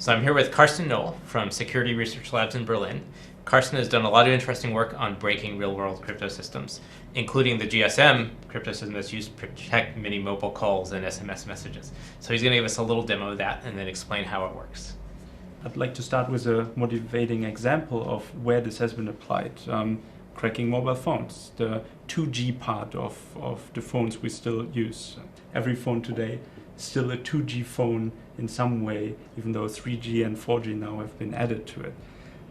So I'm here with Carsten Knoll from Security Research Labs in Berlin. Carsten has done a lot of interesting work on breaking real-world crypto systems, including the GSM crypto system that's used to protect many mobile calls and SMS messages. So he's going to give us a little demo of that and then explain how it works. I'd like to start with a motivating example of where this has been applied. Cracking mobile phones, the 2G part of the phones we still use. Every phone today is still a 2G phone in some way, even though 3G and 4G now have been added to it.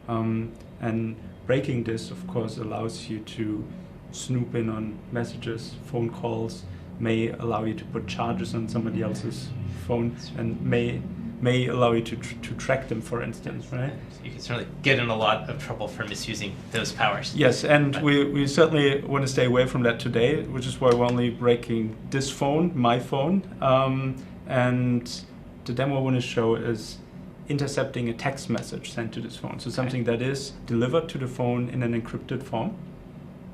And breaking this, of course, allows you to snoop in on messages, phone calls, may allow you to put charges on somebody else's phone, and may allow you to track them, for instance, right? You can certainly get in a lot of trouble for misusing those powers. Yes, and we certainly want to stay away from that today, which is why we're only breaking this phone, my phone. And the demo I want to show is intercepting a text message sent to this phone. So something that is delivered to the phone in an encrypted form.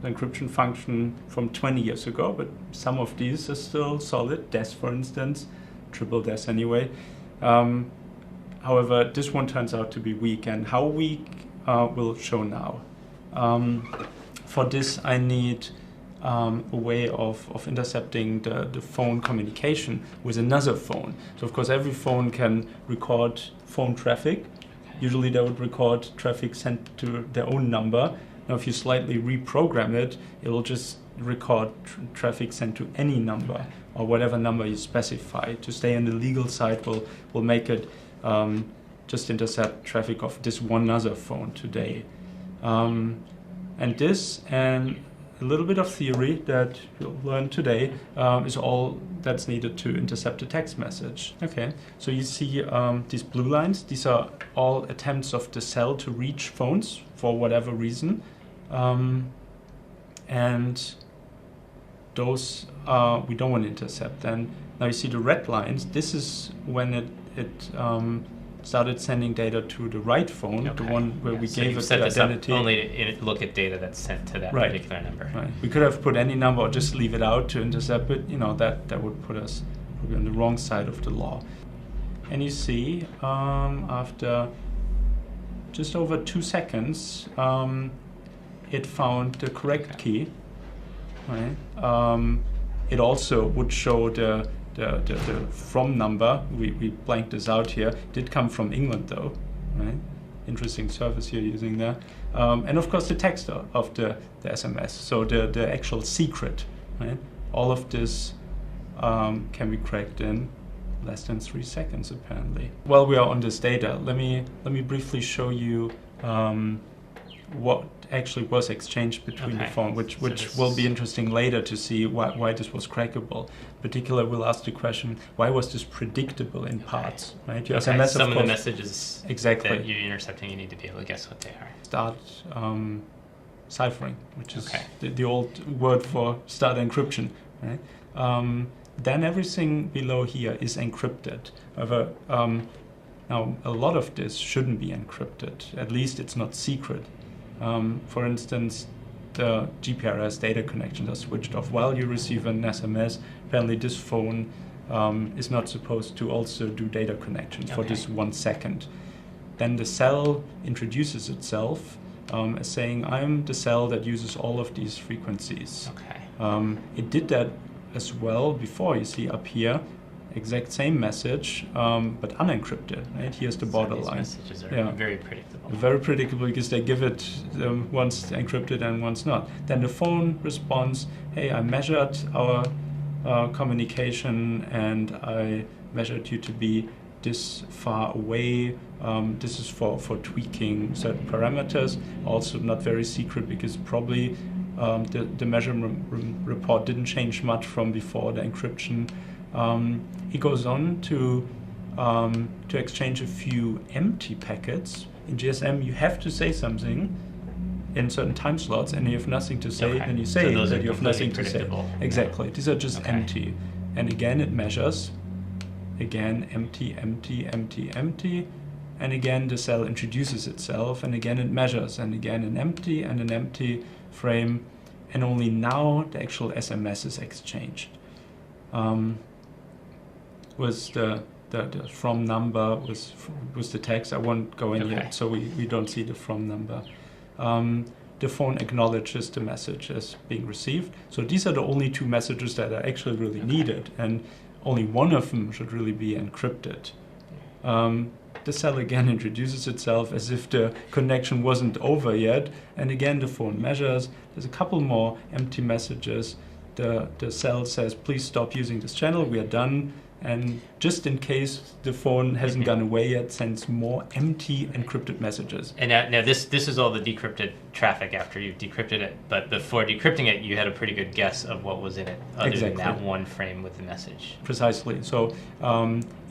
The encryption function from 20 years ago, but some of these are still solid. DES, for instance, triple DES anyway. However, this one turns out to be weak, and how weak we'll show now. For this, I need a way of intercepting the phone communication with another phone. So, of course, every phone can record phone traffic. Usually, they would record traffic sent to their own number. Now, if you slightly reprogram it, it will just record traffic sent to any number or whatever number you specify. To stay on the legal side, we'll make it just intercept traffic of this one other phone today. And this and a little bit of theory that you'll learn today is all that's needed to intercept a text message. Okay, so you see these blue lines. These are all attempts of the cell to reach phones for whatever reason. And those we don't want to intercept. And now you see the red lines. This is when it started sending data to the right phone, the one where we gave it the identity. Only to look at data that's sent to that particular number. Right. We could have put any number or just leave it out to intercept it. You know, that would put us probably on the wrong side of the law. And you see, after just over 2 seconds, it found the correct key. Right. It also would show the from number. We blanked this out here. It did come from England though, right? Interesting service you're using there. And of course the text of the SMS. So the actual secret, right? All of this can be cracked in less than 3 seconds apparently. While we are on this data, let me briefly show you what actually was exchanged between the phone, which will be interesting later to see why this was crackable. In particular, we'll ask the question, why was this predictable in parts? Right? Your SMS, some of the messages exactly that you're intercepting, you need to be able to guess what they are. Start ciphering, which is the old word for start encryption. Right? Then everything below here is encrypted. However, now a lot of this shouldn't be encrypted. At least it's not secret. For instance, the GPRS data connections are switched off while you receive an SMS. Apparently this phone is not supposed to also do data connections for this 1 second. Then the cell introduces itself as saying, I'm the cell that uses all of these frequencies. It did that as well before. You see up here, exact same message, but unencrypted. Right? Here's the borderline. These messages are very predictable. Very predictable because they give it once encrypted and once not. Then the phone responds, hey, I measured our communication and I measured you to be this far away. This is for tweaking certain parameters. Also not very secret because probably the measurement report didn't change much from before the encryption. He goes on to exchange a few empty packets. In GSM, you have to say something in certain time slots, and you have nothing to say, and you say that you have nothing to say. Exactly. These are just empty. And again, it measures. Again, empty, empty, empty, empty. And again, the cell introduces itself, and again, it measures, and again, an empty frame. And only now the actual SMS is exchanged. Was the the from number was the text. I won't go in Okay. here, so we don't see the from number. The phone acknowledges the message as being received. So these are the only two messages that are actually really needed, and only one of them should really be encrypted. The cell again introduces itself as if the connection wasn't over yet, and again the phone measures. There's a couple more empty messages. The cell says, please stop using this channel, we are done. And just in case the phone hasn't gone away yet, sends more empty encrypted messages. And now this is all the decrypted traffic after you've decrypted it, but before decrypting it, you had a pretty good guess of what was in it, other than that one frame with the message. Precisely. So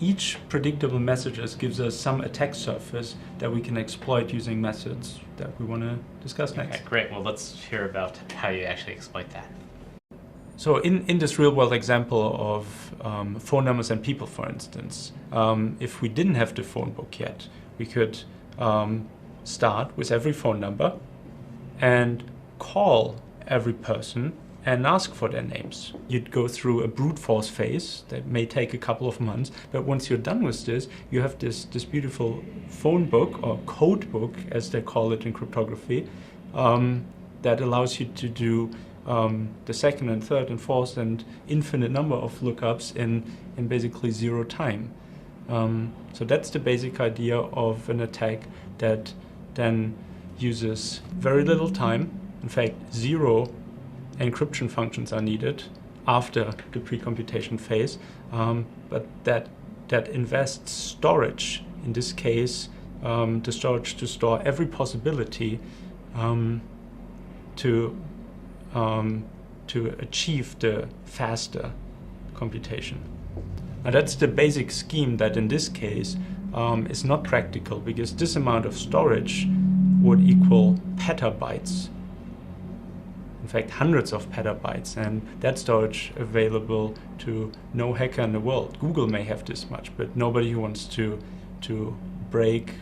each predictable messages gives us some attack surface that we can exploit using methods that we want to discuss next. Okay, great. Well, let's hear about how you actually exploit that. So in this real-world example of phone numbers and people, for instance, if we didn't have the phone book yet, we could start with every phone number and call every person and ask for their names. You'd go through a brute force phase that may take a couple of months, but once you're done with this, you have this beautiful phone book, or code book, as they call it in cryptography, that allows you to do the second and third and fourth and infinite number of lookups in basically zero time. So that's the basic idea of an attack that then uses very little time. In fact, zero encryption functions are needed after the pre-computation phase, but that invests storage, in this case, the storage to store every possibility to achieve the faster computation. Now that's the basic scheme that in this case is not practical, because this amount of storage would equal petabytes. In fact, hundreds of petabytes, and that storage available to no hacker in the world. Google may have this much, but nobody who wants to break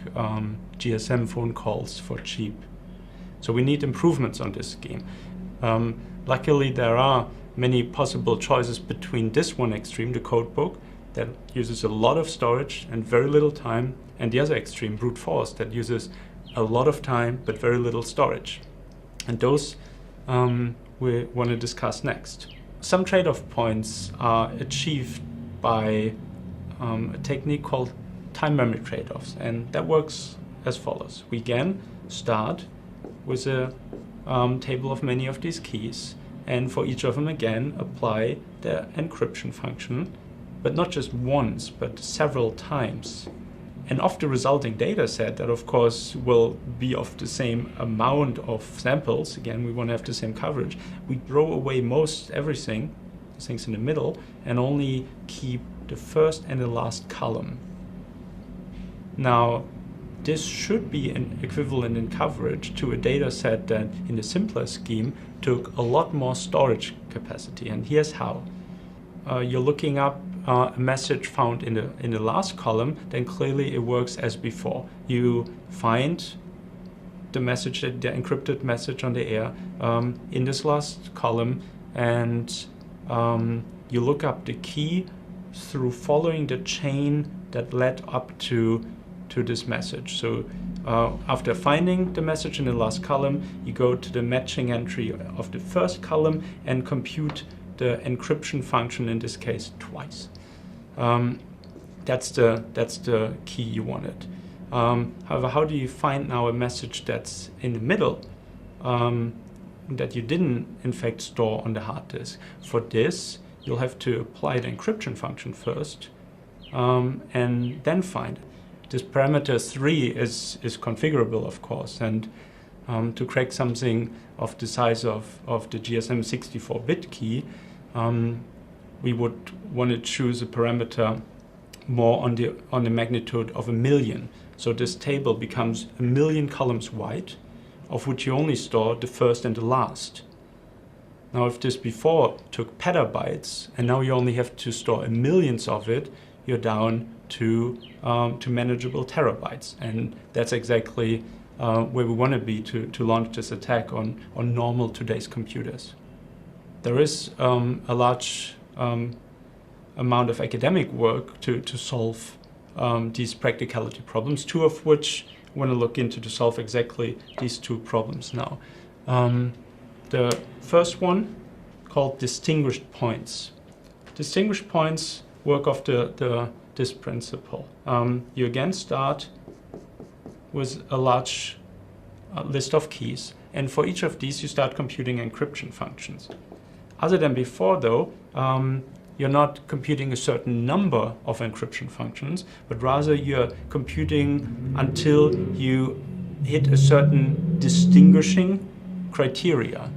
GSM phone calls for cheap. So we need improvements on this scheme. Luckily, there are many possible choices between this one extreme, the code book, that uses a lot of storage and very little time, and the other extreme, brute force, that uses a lot of time but very little storage. And those we want to discuss next. Some trade-off points are achieved by a technique called time memory trade-offs, and that works as follows. We again start with a table of many of these keys, and for each of them again apply the encryption function, but not just once, but several times. And of the resulting data set, that of course will be of the same amount of samples, again we want to have the same coverage, we throw away most everything, the things in the middle, and only keep the first and the last column. Now, this should be an equivalent in coverage to a data set that in the simpler scheme took a lot more storage capacity, and here's how. You're looking up a message found in the last column, then clearly it works as before. You find the message, the encrypted message on the air in this last column, and you look up the key through following the chain that led up to this message. So after finding the message in the last column, you go to the matching entry of the first column and compute the encryption function, in this case twice. That's the key you wanted. However, how do you find now a message that's in the middle that you didn't in fact store on the hard disk? For this, you'll have to apply the encryption function first and then find it. This parameter 3 is configurable, of course, and to crack something of the size of the GSM 64-bit key, we would want to choose a parameter more on the magnitude of 1,000,000. So this table becomes 1,000,000 columns wide, of which you only store the first and the last. Now, if this before took petabytes, and now you only have to store millions of it, you're down to manageable terabytes, and that's exactly where we want to be to launch this attack on normal today's computers. There is a large amount of academic work to solve these practicality problems, two of which I want to look into to solve exactly these two problems now. The first one, called distinguished points. Distinguished points work off this principle. You again start with a large list of keys, and for each of these you start computing encryption functions. Other than before though, you're not computing a certain number of encryption functions, but rather you're computing until you hit a certain distinguishing criteria.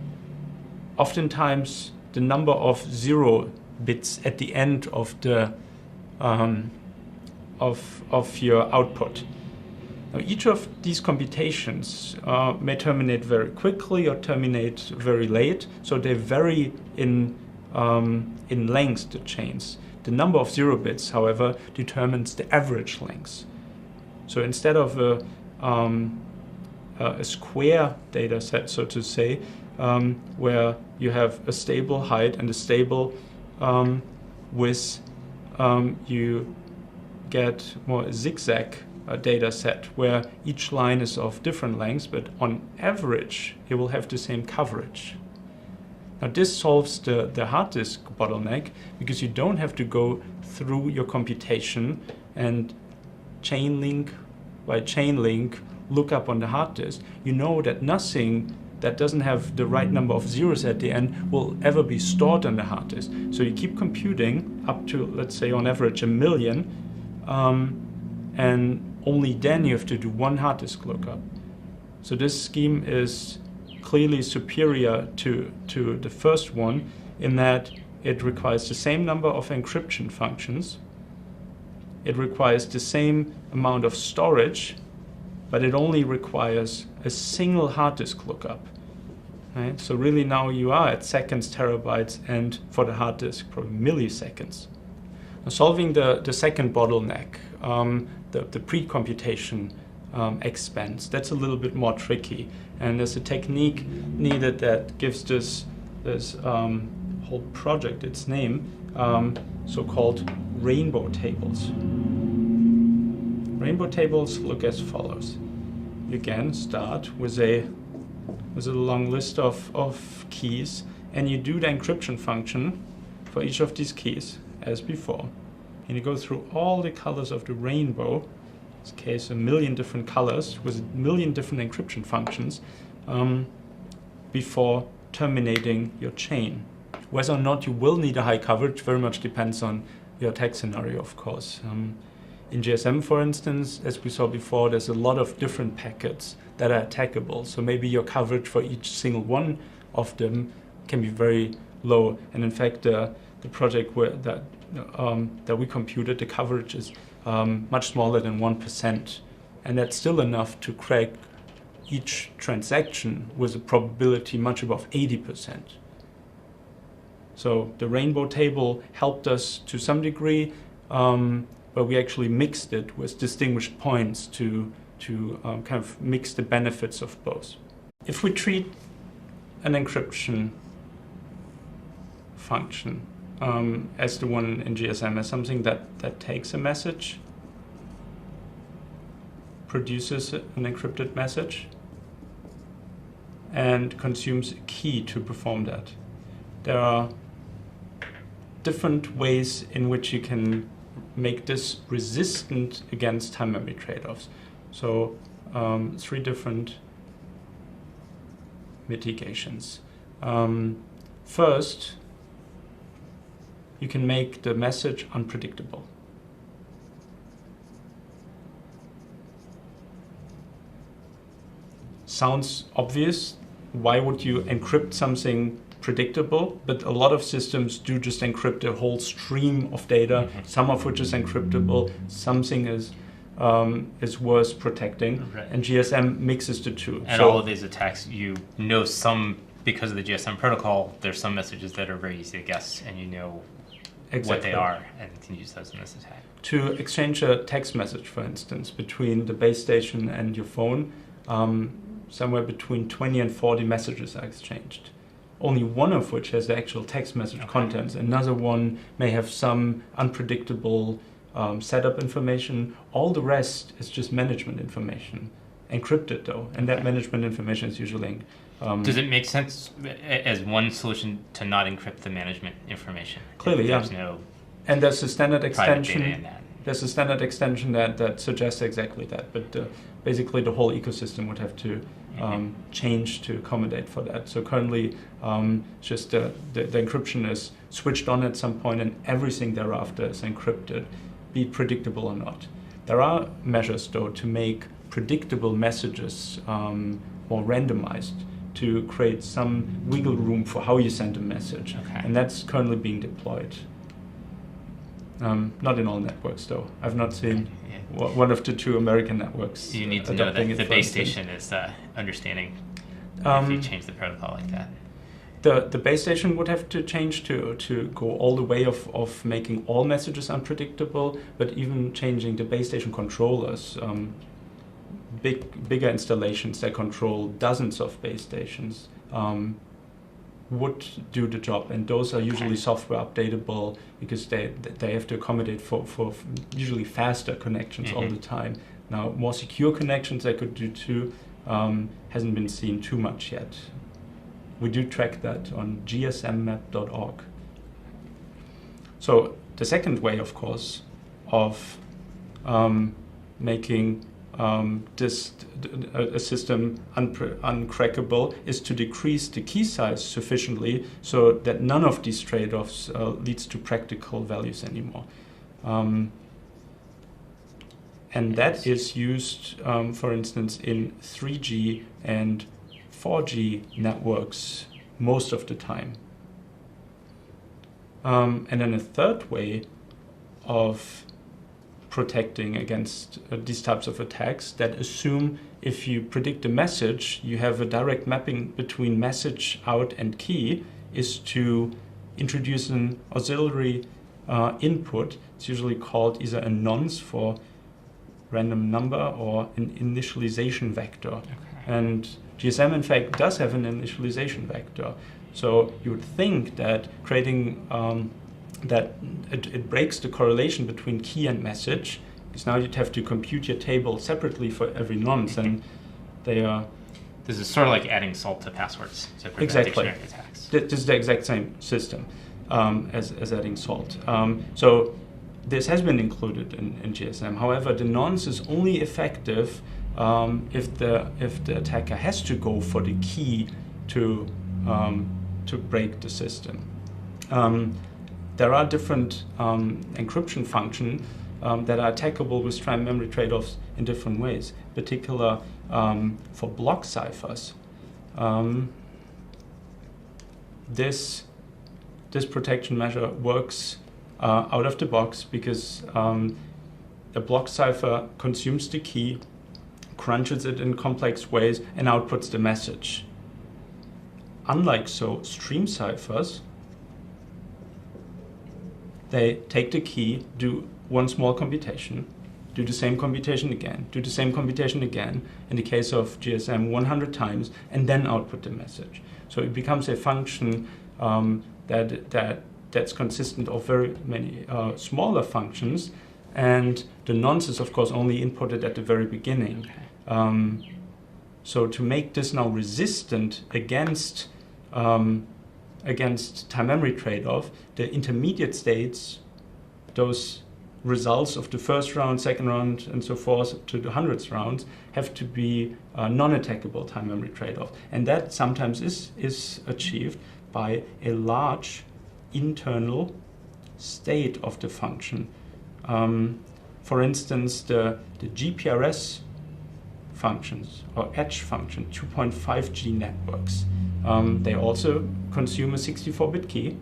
Oftentimes the number of 0 bits at the end of the of your output. Now, each of these computations may terminate very quickly or terminate very late, so they vary in length, the chains. The number of 0 bits, however, determines the average length. So instead of a square data set, so to say, where you have a stable height and a stable width, you get more zigzag data set where each line is of different lengths, but on average it will have the same coverage. Now this solves the hard disk bottleneck, because you don't have to go through your computation and chain link by chain link look up on the hard disk. You know that nothing that doesn't have the right number of zeros at the end will ever be stored on the hard disk. So you keep computing up to, let's say, on average 1 million, and only then you have to do one hard disk lookup. So this scheme is clearly superior to the first one in that it requires the same number of encryption functions, it requires the same amount of storage, but it only requires a single hard disk lookup. Right? So really now you are at seconds, terabytes, and for the hard disk, probably milliseconds. Now solving the second bottleneck, the pre-computation expense, that's a little bit more tricky. And there's a technique needed that gives this whole project its name, so-called rainbow tables. Rainbow tables look as follows. You again start with a long list of keys, and you do the encryption function for each of these keys as before. And you go through all the colors of the rainbow, in this case 1 million different colors with 1 million different encryption functions, before terminating your chain. Whether or not you will need a high coverage very much depends on your attack scenario, of course. In GSM, for instance, as we saw before, there's a lot of different packets that are attackable. So maybe your coverage for each single one of them can be very low. And in fact, the project that we computed, the coverage is much smaller than 1%. And that's still enough to crack each transaction with a probability much above 80%. So the rainbow table helped us to some degree, but we actually mixed it with distinguished points to kind of mix the benefits of both. If we treat an encryption function as the one in GSM as something that takes a message, produces an encrypted message, and consumes a key to perform that, there are different ways in which you can make this resistant against time memory trade-offs. So 3 different mitigations. First, you can make the message unpredictable. Sounds obvious. Why would you encrypt something predictable? But a lot of systems do just encrypt a whole stream of data, some of which is encryptable, something is worth protecting, right. And GSM mixes the two. And so all of these attacks, you know because of the GSM protocol, there's some messages that are very easy to guess, and you know exactly what they are, and can use those in this attack. To exchange a text message, for instance, between the base station and your phone, somewhere between 20 and 40 messages are exchanged. only one of which has the actual text message contents. Another one may have some unpredictable setup information. All the rest is just management information, encrypted though, and that management information is usually does it make sense as one solution to not encrypt the management information? Clearly, There's yeah. no And there's a standard extension. private data in that. There's a standard extension that suggests exactly that. But basically, the whole ecosystem would have to change to accommodate for that. So currently, just the encryption is switched on at some point, and everything thereafter is encrypted, be it predictable or not. There are measures, though, to make predictable messages more randomized, to create some wiggle room for how you send a message. And that's currently being deployed. Not in all networks, though. I've not seen one of the two American networks. You need to know that the base station is understanding if you change the protocol like that. The base station would have to change to go all the way of making all messages unpredictable, but even changing the base station controllers. Bigger installations that control dozens of base stations would do the job, and those are usually software updatable because they have to accommodate for usually faster connections all the time. Now, more secure connections they could do too, hasn't been seen too much yet. We do track that on gsmmap.org. So the second way, of course, of making a system uncrackable is to decrease the key size sufficiently so that none of these trade-offs leads to practical values anymore. And that is used, for instance, in 3G and 4G networks most of the time. And then a third way of protecting against these types of attacks that assume if you predict a message, you have a direct mapping between message out and key, is to introduce an auxiliary input. It's usually called either a nonce for random number or an initialization vector. And GSM, in fact, does have an initialization vector. So you would think that creating that it breaks the correlation between key and message, because now you'd have to compute your table separately for every nonce, and they are... This is sort of like adding salt to passwords to prevent dictionary attacks. This is the exact same system as adding salt. So this has been included in GSM. However, the nonce is only effective if the attacker has to go for the key to break the system. There are different encryption functions that are attackable with strand memory trade-offs in different ways, in particular for block ciphers. This protection measure works out of the box because a block cipher consumes the key, crunches it in complex ways, and outputs the message. Unlike stream ciphers, they take the key, do one small computation, do the same computation again, do the same computation again, in the case of GSM 100 times, and then output the message. So it becomes a function that's consistent of very many smaller functions, and the nonce is, of course, only inputted at the very beginning. So to make this now resistant against time memory trade-off, the intermediate states, those results of the first round, second round, and so forth to the 100th rounds, have to be non-attackable time memory trade-off. And that sometimes is achieved by a large internal state of the function. For instance, the GPRS functions or edge function, 2.5G networks, they also consume a 64-bit key,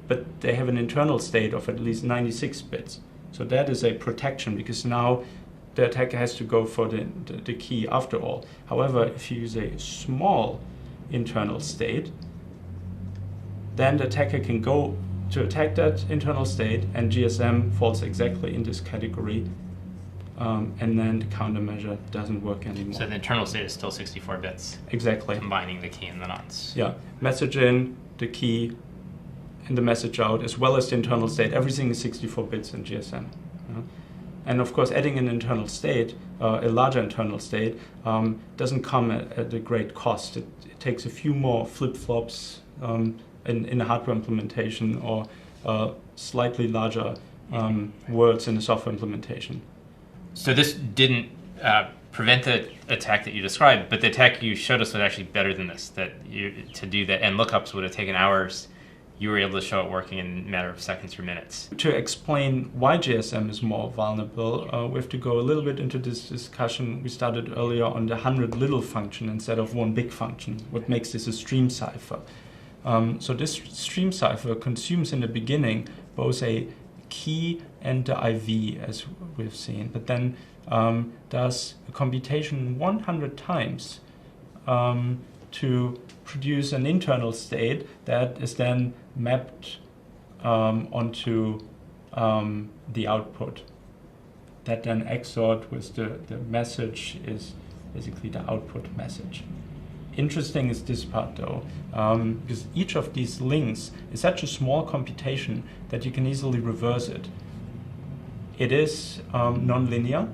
but they have an internal state of at least 96 bits. So that is a protection because now the attacker has to go for the key after all. However, if you use a small internal state, then the attacker can go to attack that internal state, and GSM falls exactly in this category. and then the countermeasure doesn't work anymore. So the internal state is still 64 bits. Exactly. Combining the key and the nonce. Yeah, message in, the key, and the message out, as well as the internal state. Everything is 64 bits in GSM. And of course, adding an internal state, a larger internal state, doesn't come at a great cost. It takes a few more flip-flops in a hardware implementation, or slightly larger words in the software implementation. So this didn't prevent the attack that you described, but the attack you showed us was actually better than this. That to do the end lookups would have taken hours. You were able to show it working in a matter of seconds or minutes. To explain why GSM is more vulnerable, we have to go a little bit into this discussion we started earlier on the 100 little function instead of one big function. What makes this a stream cipher? So this stream cipher consumes in the beginning both a key and the IV, as we've seen, but then does a computation 100 times to produce an internal state that is then mapped onto the output. That then XORed with the message is basically the output message. Interesting is this part though, because each of these links is such a small computation that you can easily reverse it. It is non-linear,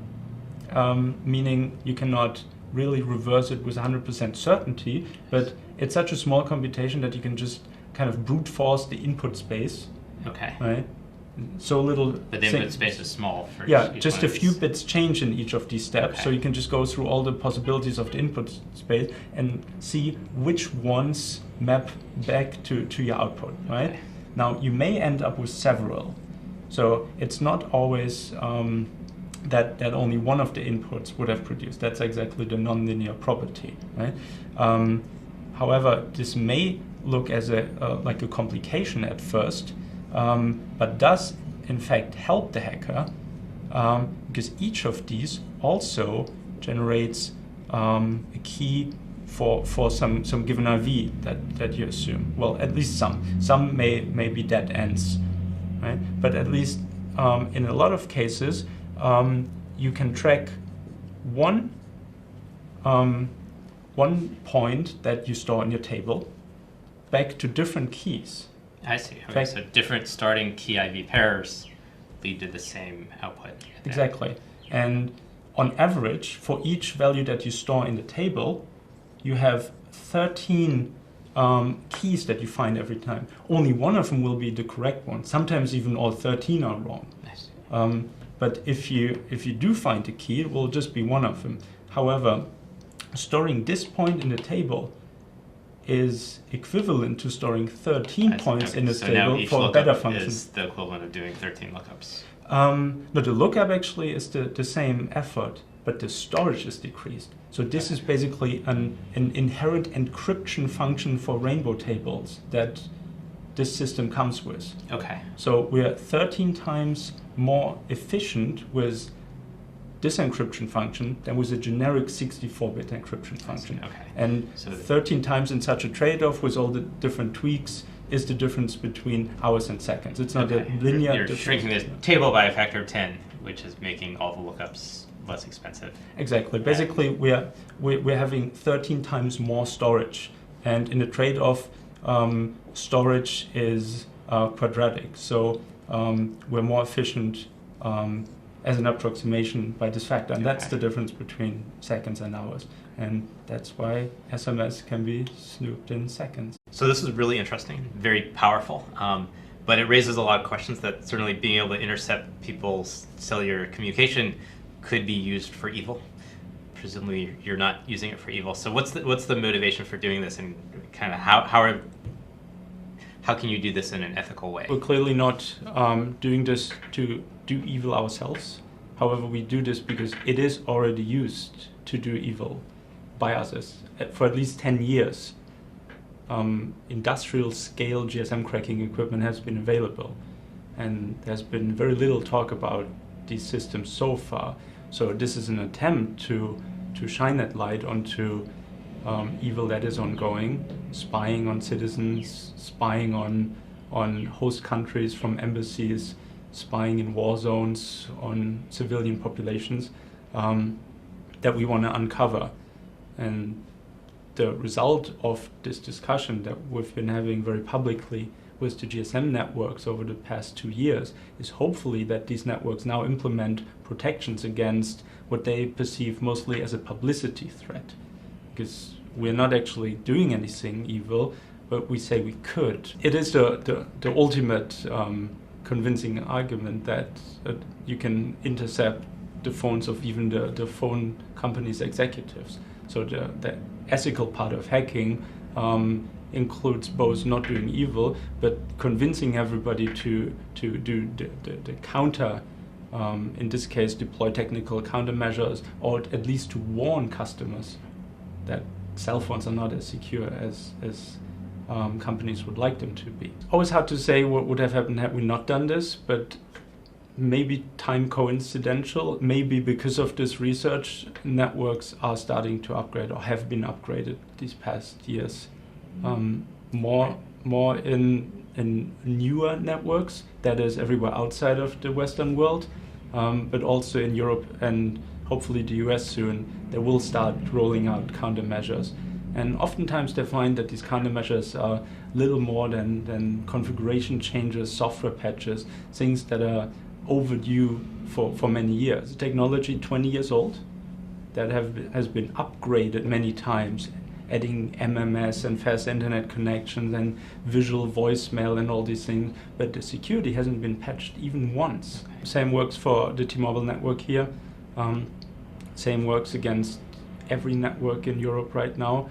meaning you cannot really reverse it with 100% certainty, but it's such a small computation that you can just kind of brute force the input space. Okay. Right? So little. But the input space is small for each just one a of few these. bits change in each of these steps, Okay. so you can just go through all the possibilities of the input space and see which ones map back to your output, right? Okay. Now, you may end up with several. So it's not always that only one of the inputs would have produced. That's exactly the nonlinear property, right? However, this may look as like a complication at first, but does in fact help the hacker, because each of these also generates a key for some given IV that you assume. Well, at least some. Some may be dead ends, right? But at least in a lot of cases, you can track one point that you store in your table back to different keys. I see. Okay, so different starting key IV pairs lead to the same output. Exactly. And on average, for each value that you store in the table, you have 13 keys that you find every time. Only one of them will be the correct one. Sometimes even all 13 are wrong. But if you do find a key, it will just be one of them. However, storing this point in the table is equivalent to storing 13 points in the table for a better function. Is the equivalent of doing 13 lookups. No, the lookup actually is the same effort, but the storage is decreased. So this is basically an inherent encryption function for rainbow tables that this system comes with. Okay. So we're 13 times more efficient with this encryption function than with a generic 64-bit encryption function. Okay. And So 13 times in such a trade-off with all the different tweaks is the difference between hours and seconds. It's not a linear You're difference. shrinking the table by a factor of 10, which is making all the lookups less expensive. Exactly. Basically, we're having 13 times more storage, and in the trade-off, storage is quadratic. So we're more efficient as an approximation by this factor, and that's the difference between seconds and hours. And that's why SMS can be snooped in seconds. So this is really interesting, very powerful, but it raises a lot of questions that certainly being able to intercept people's cellular communication could be used for evil. Presumably you're not using it for evil. So what's the motivation for doing this, and kind of how can you do this in an ethical way? We're clearly not doing this to do evil ourselves. However, we do this because it is already used to do evil by others for at least 10 years. Industrial scale GSM cracking equipment has been available, and there's been very little talk about these systems so far. So this is an attempt to shine that light onto evil that is ongoing, spying on citizens, spying on host countries from embassies, spying in war zones on civilian populations that we want to uncover. And the result of this discussion that we've been having very publicly with the GSM networks over the past 2 years is hopefully that these networks now implement protections against what they perceive mostly as a publicity threat. Because we're not actually doing anything evil, but we say we could. It is the ultimate convincing argument that you can intercept the phones of even the phone company's executives. So the ethical part of hacking includes both not doing evil, but convincing everybody to do the counter, in this case deploy technical countermeasures, or at least to warn customers that cell phones are not as secure as companies would like them to be. Always hard to say what would have happened had we not done this, but maybe time coincidental, maybe because of this research, networks are starting to upgrade or have been upgraded these past years. More in newer networks, that is everywhere outside of the Western world, but also in Europe and hopefully the US soon, they will start rolling out countermeasures. And oftentimes they find that these countermeasures are little more than configuration changes, software patches, things that are overdue for many years. Technology 20 years old that has been upgraded many times, adding MMS and fast internet connections and visual voicemail and all these things, but the security hasn't been patched even once. Same works for the T-Mobile network here. Same works against every network in Europe right now.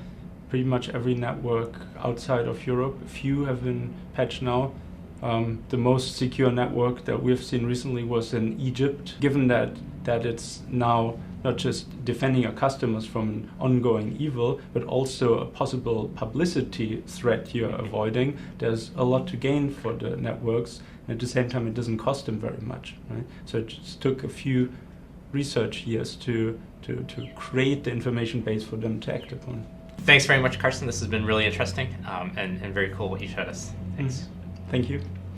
Pretty much every network outside of Europe. A few have been patched now. The most secure network that we've seen recently was in Egypt. Given that it's now not just defending our customers from an ongoing evil, but also a possible publicity threat you're avoiding, there's a lot to gain for the networks. And at the same time, it doesn't cost them very much, right? So it just took a few research years to create the information base for them to act upon. Thanks very much, Carsten. This has been really interesting and very cool what you showed us. Thanks. Thank you.